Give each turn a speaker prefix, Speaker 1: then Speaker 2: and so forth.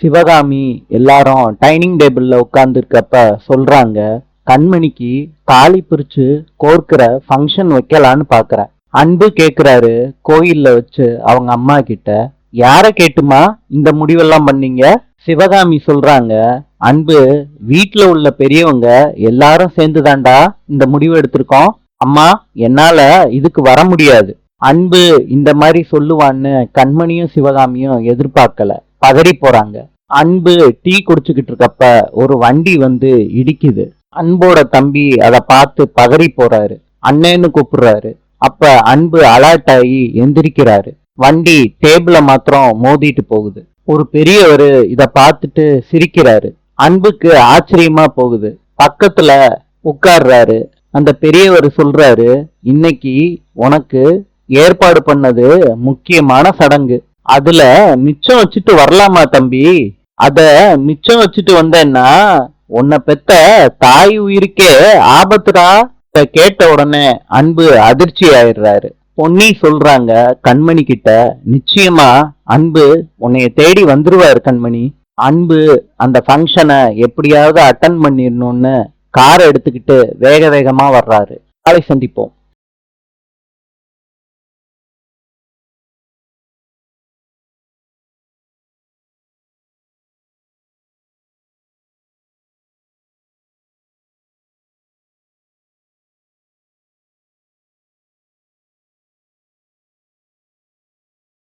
Speaker 1: சிவகாமி எல்லாரும் டைனிங் டேபிள்ல உட்கார்ந்துருக்கப்ப சொல்றாங்க, கண்மணிக்கு தாலி பிரிச்சு கோர்க்கிற ஃபங்க்ஷன் வைக்கலான்னு பாக்குறேன். அன்பு கேக்குறாரு கோயில்ல வச்சு அவங்க அம்மா கிட்ட, யார கேட்டுமா இந்த முடிவெல்லாம் பண்ணீங்க? சிவகாமி சொல்றாங்க, அன்பு, வீட்டுல உள்ள பெரியவங்க எல்லாரும் சேர்ந்துதான்டா இந்த முடிவு எடுத்திருக்கோம். அம்மா, என்னால இதுக்கு வர முடியாது. அன்பு இந்த மாதிரி சொல்லுவான்னு கண்மணியும் சிவகாமியும் எதிர்பார்க்கல, பதறி போறாங்க. அன்பு டீ குடிச்சுக்கிட்டு இருக்கப்ப ஒரு வண்டி வந்து இடிக்குது. அன்போட தம்பி அதை பார்த்து பதறி போறாரு, அண்ணேன்னு கூப்பிடுறாரு. அப்ப அன்பு அலர்ட் ஆகி எந்திரிக்கிறாரு. வண்டி டேபிள மாத்திரம் மோதிட்டு போகுது. ஒரு பெரியவர் இத பார்த்துட்டு சிரிக்கிறாரு. அன்புக்கு ஆச்சரியமா போகுது. பக்கத்துல உட்கார்றாரு. அந்த பெரியவர் சொல்றாரு, இன்னைக்கு உனக்கு ஏற்பாடு பண்ணது முக்கியமான சடங்கு. அதுல மிச்சம் வச்சுட்டு வரலாமா தம்பி? அத மிச்சம் வச்சுட்டு வந்தேன்னா உன்னை பெத்த தாய் உயிருக்கே ஆபத்துடா. கேட்ட உடனே அன்பு அதிர்ச்சி ஆயிடுறாரு. பொன்னி சொல்றாங்க கண்மணி கிட்ட, நிச்சயமா அன்பு உன்னைய தேடி வந்துருவாரு கண்மணி. அன்பு அந்த ஃபங்க்ஷனை எப்படியாவது அட்டன் பண்ணிடணும்னு காரை எடுத்துக்கிட்டு வேக வேகமா வர்றாரு. நாளை சந்திப்போம்.